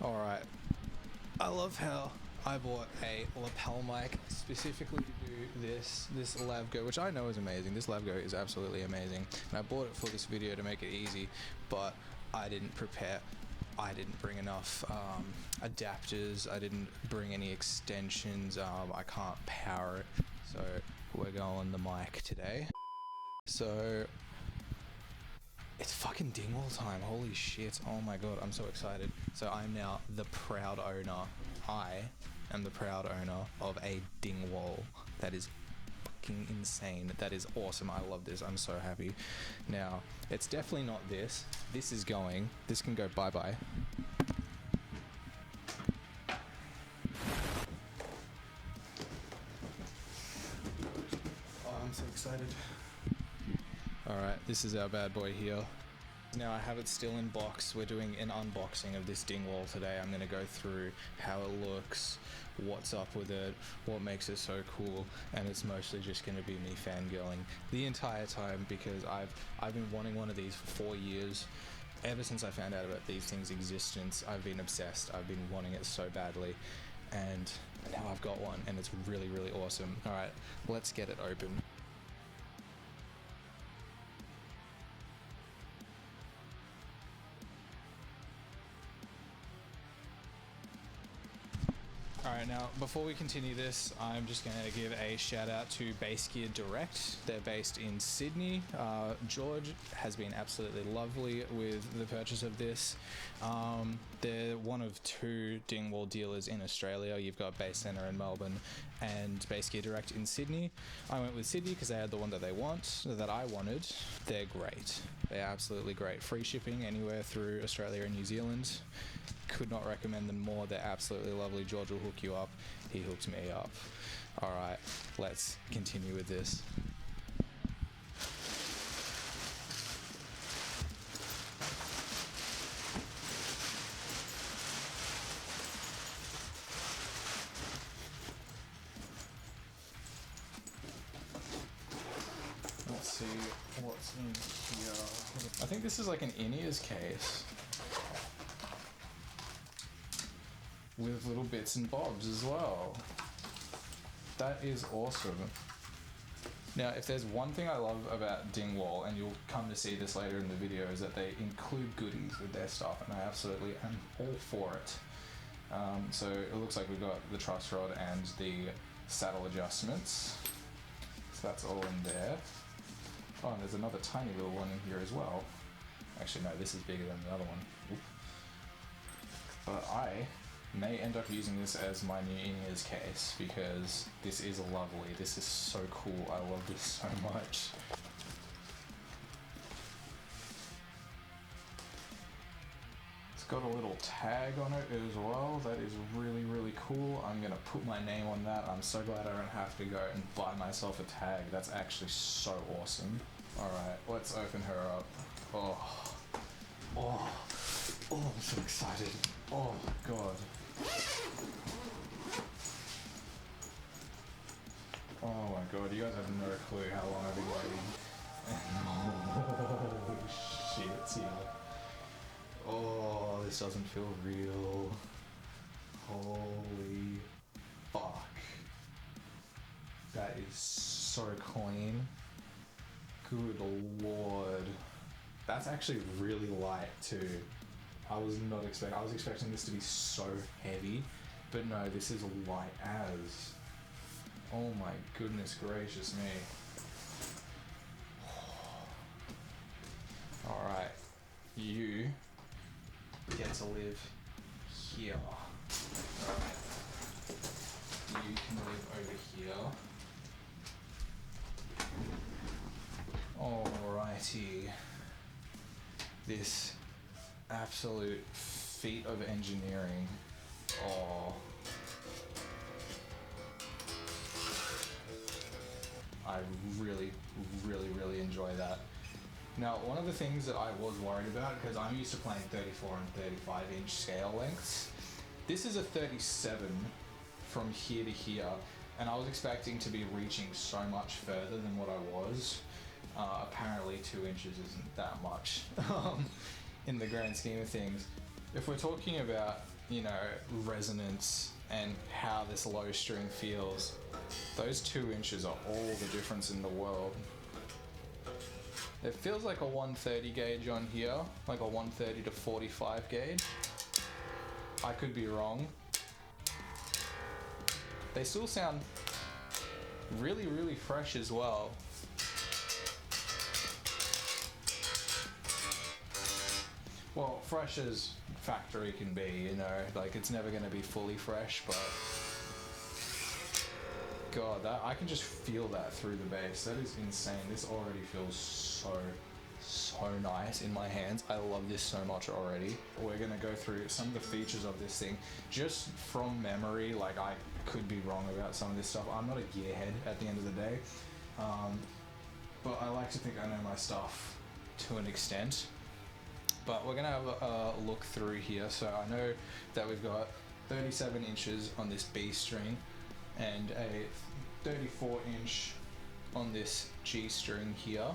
Alright, I love how I bought a lapel mic specifically to do this lav go, which I know is amazing. This lav go is absolutely amazing, and I bought it for this video to make it easy, but I didn't prepare. I didn't bring enough adapters, I didn't bring any extensions, I can't power it, so we're going the mic today. So it's fucking Dingwall time, holy shit, oh my god, I'm so excited. So I'm now the proud owner, I am the proud owner of a Dingwall. That is fucking insane, that is awesome, I love this, I'm so happy. Now, it's definitely not this, this can go bye-bye. Oh, I'm so excited. Alright, this is our bad boy here. Now I have it still in box. We're doing an unboxing of this Dingwall today. I'm going to go through how it looks, what's up with it, what makes it so cool, and it's mostly just going to be me fangirling the entire time because I've been wanting one of these for 4 years. Ever since I found out about these things' existence, I've been obsessed. I've been wanting it so badly, and now I've got one, and it's really, really awesome. Alright, let's get it open. Alright, now before we continue this, I'm just going to give a shout out to Base Gear Direct. They're based in Sydney. George has been absolutely lovely with the purchase of this. They're one of 2 Dingwall dealers in Australia. You've got Base Centre in Melbourne and Base Gear Direct in Sydney. I went with Sydney because they had the one that I wanted. They're great. They're absolutely great. Free shipping anywhere through Australia and New Zealand. Could not recommend them more. They're absolutely lovely. George will hook you up. He hooked me up. Alright, let's continue with this. Let's see what's in here. I think this is like an in-ears case with little bits and bobs as well. That is awesome. Now, if there's one thing I love about Dingwall, and you'll come to see this later in the video, is that they include goodies with their stuff, and I absolutely am all for it. So it looks like we've got the truss rod and the saddle adjustments. So that's all in there. Oh, and there's another tiny little one in here as well. Actually, no, this is bigger than the other one. Oop. But I may end up using this as my new in-ears case because this is lovely. This is so cool. I love this so much. It's got a little tag on it as well. That is really, really cool. I'm gonna put my name on that. I'm so glad I don't have to go and buy myself a tag. That's actually so awesome. Alright, let's open her up. Oh, I'm so excited. Oh my god. Oh my god, you guys have no clue how long I've been waiting. Holy shit, yeah. Oh, this doesn't feel real. Holy fuck. That is so clean. Good lord. That's actually really light too. I was expecting this to be so heavy, but no, this is light as. Oh my goodness gracious me. Alright, you get to live here. Alright, you can live over here. Alrighty. This absolute feat of engineering. Oh. I really, really, really enjoy that. Now, one of the things that I was worried about, because I'm used to playing 34 and 35 inch scale lengths, this is a 37 from here to here, and I was expecting to be reaching so much further than what I was. Apparently 2 inches isn't that much in the grand scheme of things. If we're talking about, you know, resonance and how this low string feels, those 2 inches are all the difference in the world. It feels like a 130 gauge on here, like a 130 to 45 gauge. I could be wrong. They still sound really, really fresh as well. Well, fresh as factory can be, you know, like it's never going to be fully fresh, but God, that I can just feel that through the bass. That is insane. This already feels so nice in my hands. I love this so much already. We're going to go through some of the features of this thing just from memory. Like, I could be wrong about some of this stuff. I'm not a gearhead at the end of the day, but I like to think I know my stuff to an extent. But we're going to have a look through here. So I know that we've got 37 inches on this B string and a 34 inch on this G string here.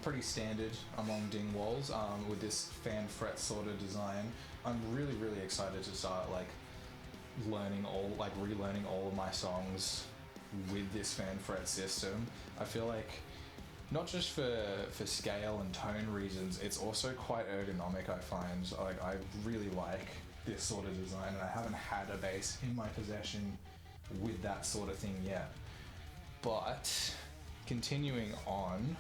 Pretty standard among Dingwalls with this fan fret sort of design. I'm really excited to start relearning all of my songs with this fan fret system. I feel like not just for scale and tone reasons, it's also quite ergonomic. I find I really like this sort of design, and I haven't had a bass in my possession with that sort of thing yet. But continuing on,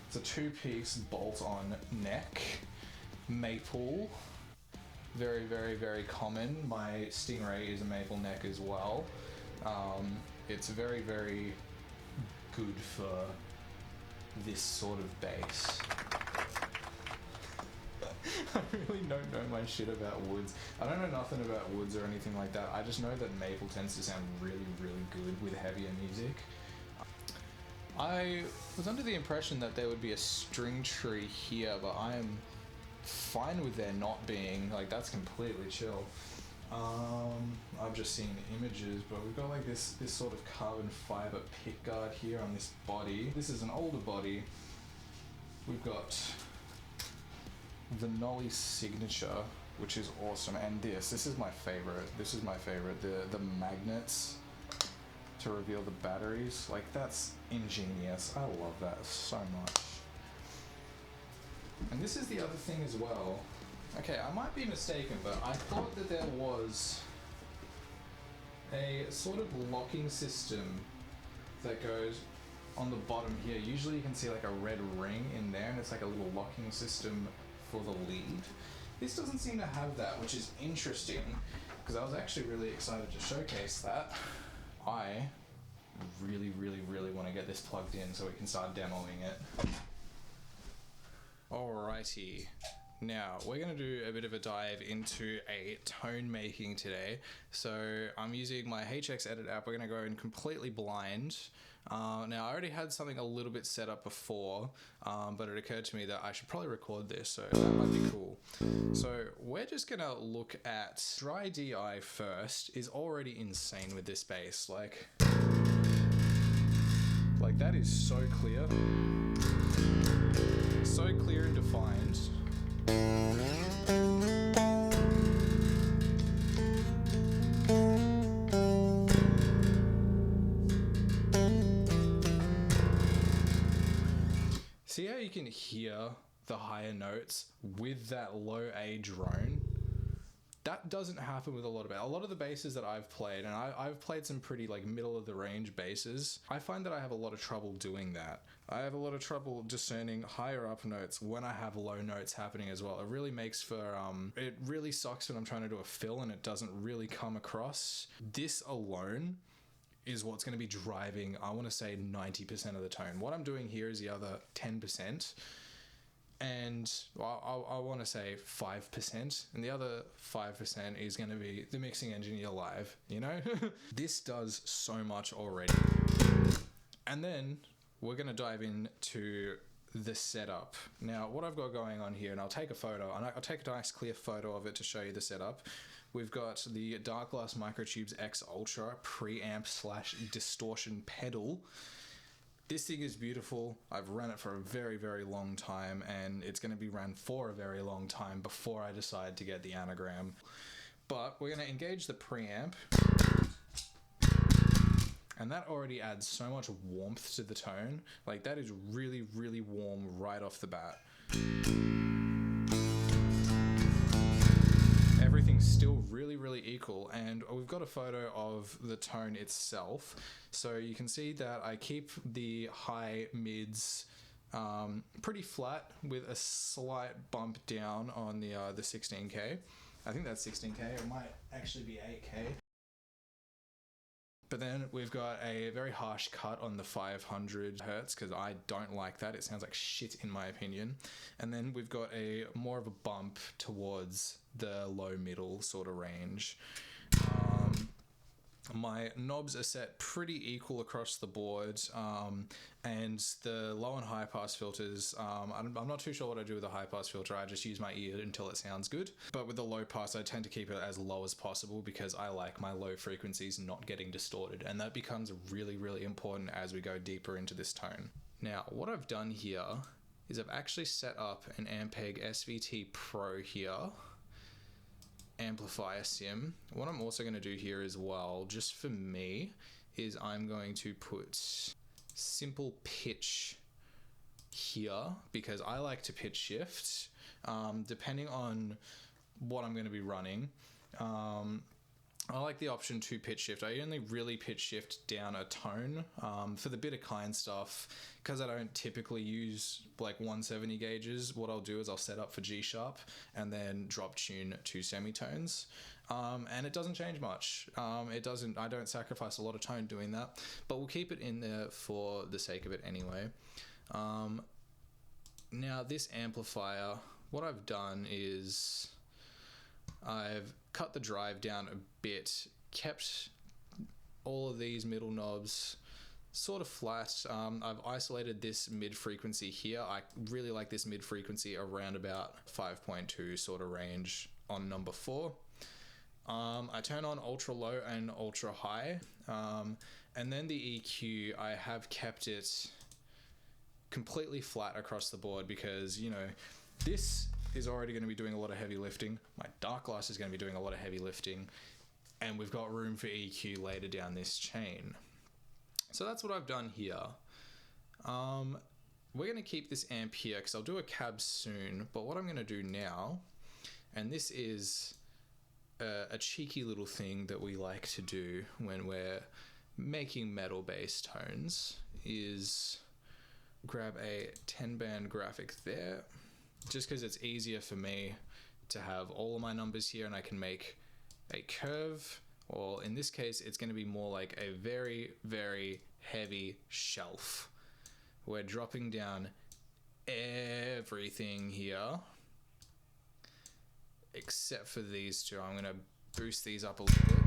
it's a 2-piece bolt-on neck, maple, very common. My Stingray is a maple neck as well. It's very good for this sort of bass. I really don't know my shit about woods. I don't know nothing about woods or anything like that. I just know that maple tends to sound really good with heavier music. I was under the impression that there would be a string tree here, but I am fine with there not being. Like, that's completely chill. I've just seen images, but we've got like this sort of carbon fiber pickguard here on this body. This is an older body. We've got the Nolly signature, which is awesome, and this is my favorite. This is my favorite. The magnets to reveal the batteries. Like, that's ingenious. I love that so much. And this is the other thing as well. Okay, I might be mistaken, but I thought that there was a sort of locking system that goes on the bottom here. Usually you can see like a red ring in there, and it's like a little locking system for the lead. This doesn't seem to have that, which is interesting, because I was actually really excited to showcase that. I really want to get this plugged in so we can start demoing it. Alrighty. Now, we're going to do a bit of a dive into a tone making today. So I'm using my HX Edit app. We're going to go in completely blind. Now, I already had something a little bit set up before, but it occurred to me that I should probably record this, so that might be cool. So we're just going to look at Dry DI first. Is already insane with this bass. Like that is so clear. So clear and defined. See how you can hear the higher notes with that low A drone? That doesn't happen with a lot of the basses that I've played, and I've played some pretty like middle of the range basses. I find that I have a lot of trouble doing that. I have a lot of trouble discerning higher up notes when I have low notes happening as well. It really makes for, it really sucks when I'm trying to do a fill and it doesn't really come across. This alone is what's going to be driving, I want to say 90% of the tone. What I'm doing here is the other 10%. And I want to say 5%, and the other 5% is going to be the mixing engineer live, you know? This does so much already. And then we're going to dive into the setup. Now, what I've got going on here, and I'll take a photo, and I'll take a nice clear photo of it to show you the setup. We've got the Darkglass Microtubes X Ultra preamp / distortion pedal. This thing is beautiful. I've run it for a very, very long time, and it's going to be run for a very long time before I decide to get the anagram. But we're going to engage the preamp, and that already adds so much warmth to the tone. Like, that is really, really warm right off the bat. Everything's still really, really equal, and we've got a photo of the tone itself, so you can see that I keep the high mids pretty flat with a slight bump down on the 16K. I think that's 16K. It might actually be 8K. But then we've got a very harsh cut on the 500 hertz because I don't like that. It sounds like shit in my opinion. And then we've got a more of a bump towards the low middle sort of range. My knobs are set pretty equal across the board, and the low and high pass filters, I'm not too sure what I do with the high pass filter. I just use my ear until it sounds good. But with the low pass, I tend to keep it as low as possible because I like my low frequencies not getting distorted, and that becomes really, really important as we go deeper into this tone. Now, what I've done here is I've actually set up an Ampeg SVT Pro here, amplifier sim. What I'm also going to do here as well, just for me, is I'm going to put simple pitch here because I like to pitch shift depending on what I'm going to be running. I like the option to pitch shift. I only really pitch shift down a tone for the bit of kind stuff. Because I don't typically use like 170 gauges, what I'll do is I'll set up for G sharp and then drop tune to semitones. And it doesn't change much. I don't sacrifice a lot of tone doing that, but we'll keep it in there for the sake of it anyway. Now this amplifier, what I've done is I've cut the drive down a bit, kept all of these middle knobs sort of flat. I've isolated this mid frequency here. I really like this mid frequency around about 5.2 sort of range on number 4. I turn on ultra low and ultra high, and then the EQ, I have kept it completely flat across the board because, you know, this is already going to be doing a lot of heavy lifting. My Darkglass is going to be doing a lot of heavy lifting, and we've got room for EQ later down this chain. So that's what I've done here. We're going to keep this amp here because I'll do a cab soon, but what I'm going to do now, and this is a cheeky little thing that we like to do when we're making metal bass tones, is grab a 10-band graphic there, just because it's easier for me to have all of my numbers here and I can make a curve, or in this case it's going to be more like a very, very heavy shelf. We're dropping down everything here except for these two. I'm going to boost these up a little bit.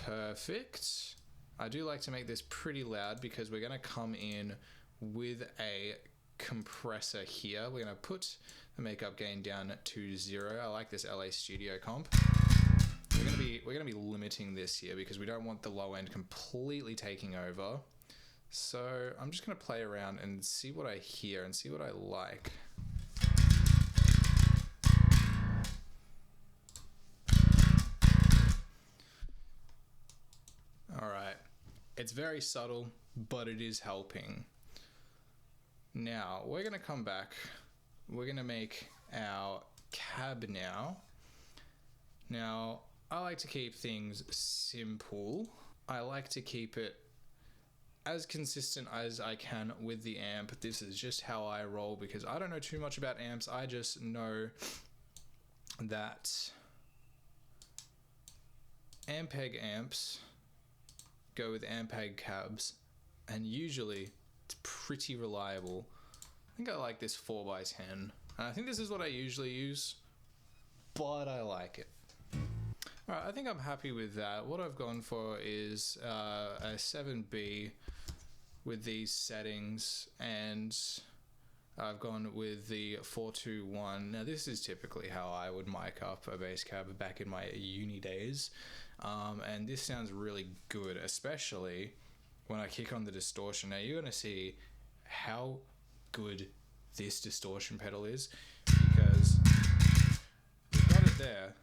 Perfect. I do like to make this pretty loud because we're going to come in with a compressor here. We're going to put the makeup gain down to 0. I like this LA Studio comp. We're going to be limiting this here because we don't want the low end completely taking over. So I'm just going to play around and see what I hear and see what I like. All right. It's very subtle, but it is helping. Now, we're going to come back. We're going to make our cab now. Now, I like to keep things simple. I like to keep it as consistent as I can with the amp. This is just how I roll because I don't know too much about amps. I just know that Ampeg amps go with Ampeg cabs, and usually it's pretty reliable. I think I like this 4x10, and I think this is what I usually use, but I like it. Alright, I think I'm happy with that. What I've gone for is a 7B with these settings, and I've gone with the 421. Now this is typically how I would mic up a bass cab back in my uni days. and this sounds really good, especially when I kick on the distortion. Now you're going to see how good this distortion pedal is, because we've got it there.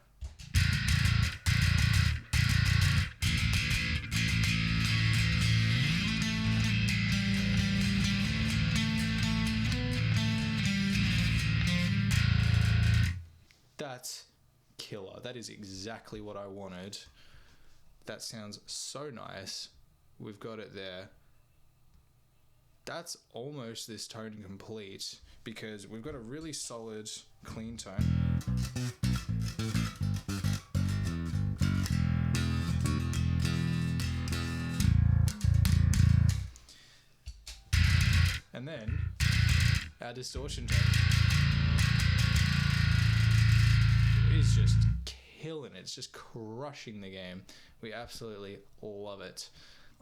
That's killer. That is exactly what I wanted. That sounds so nice. We've got it there. That's almost this tone complete, because we've got a really solid clean tone. And then our distortion tone is just killing it. It's just crushing the game. We absolutely love it.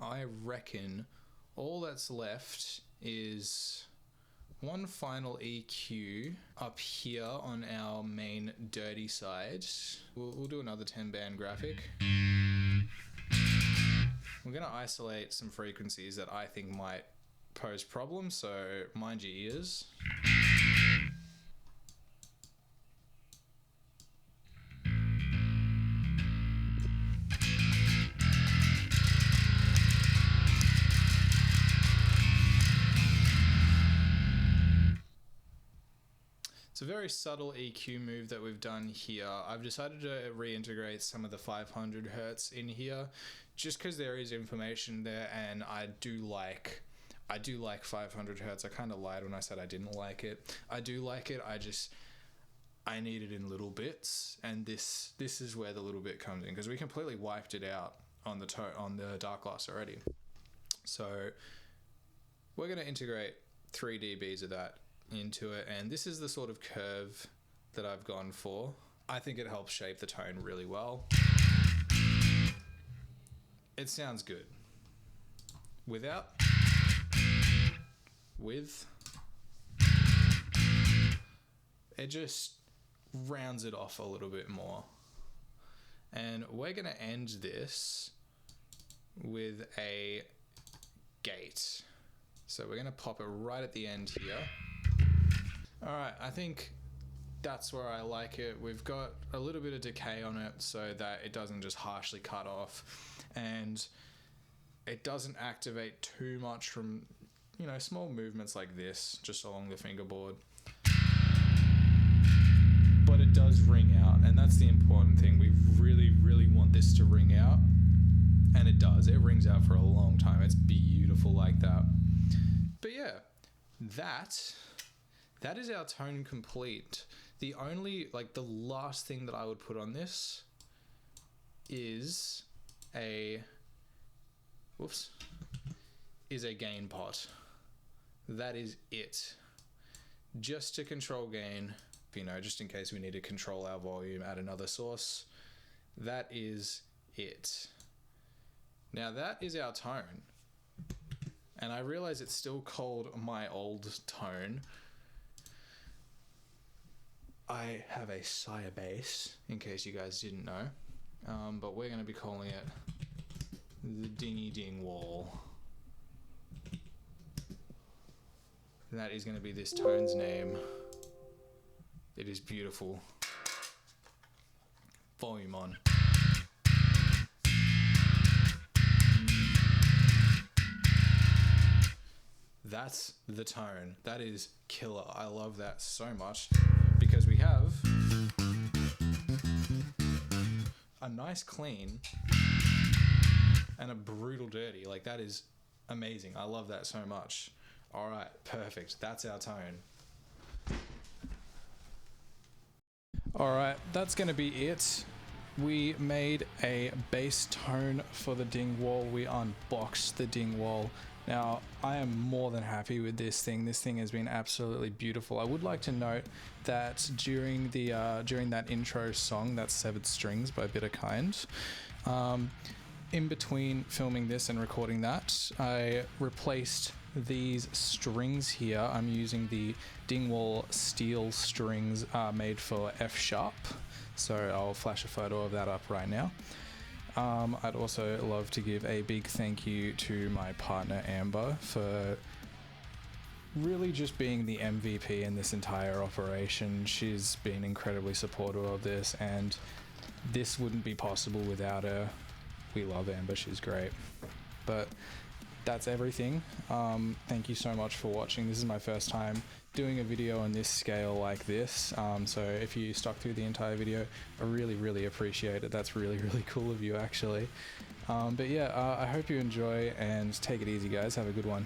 I reckon all that's left is one final EQ up here on our main dirty side. We'll do another 10-band graphic. We're going to isolate some frequencies that I think might pose problems, so mind your ears. It's a very subtle EQ move that we've done here. I've decided to reintegrate some of the 500 Hertz in here, just because there is information there, and I do like 500 Hertz. I kind of lied when I said I didn't like it. I do like it. I need it in little bits, and this is where the little bit comes in, because we completely wiped it out on the Darkglass already. So we're going to integrate 3 dBs of that into it, and this is the sort of curve that I've gone for. I think it helps shape the tone really well. It sounds good. Without, with, it just rounds it off a little bit more. And we're going to end this with a gate. So we're going to pop it right at the end here. All right, I think that's where I like it. We've got a little bit of decay on it so that it doesn't just harshly cut off, and it doesn't activate too much from, you know, small movements like this just along the fingerboard. But it does ring out, and that's the important thing. We really, really want this to ring out, and it does. It rings out for a long time. It's beautiful like that. But yeah, that is our tone complete. The only, the last thing that I would put on this is a gain pot. That is it. Just to control gain, you know, just in case we need to control our volume at another source. That is it. Now that is our tone. And I realize it's still called my old tone. I have a sire bass, in case you guys didn't know. But we're going to be calling it the Dingwall. And that is going to be this tone's name. It is beautiful. Volume on. That's the tone. That is killer. I love that so much, because we have a nice clean and a brutal dirty. Like, that is amazing. I love that so much. All right, perfect. That's our tone. All right, that's going to be it. We made a bass tone for the Dingwall. We unboxed the Dingwall. Now, I am more than happy with this thing. This thing has been absolutely beautiful. I would like to note that during that intro song, that's Severed Strings by Bitter Kind, in between filming this and recording that, I replaced these strings here. I'm using the Dingwall steel strings made for F sharp. So I'll flash a photo of that up right now. I'd also love to give a big thank you to my partner Amber for really just being the MVP in this entire operation. She's been incredibly supportive of this, and this wouldn't be possible without her. We love Amber, she's great. But that's everything. Thank you so much for watching. This is my first time doing a video on this scale like this, so if you stuck through the entire video, I really appreciate it. That's really cool of you, actually. But yeah, I hope you enjoy, and take it easy, guys. Have a good one.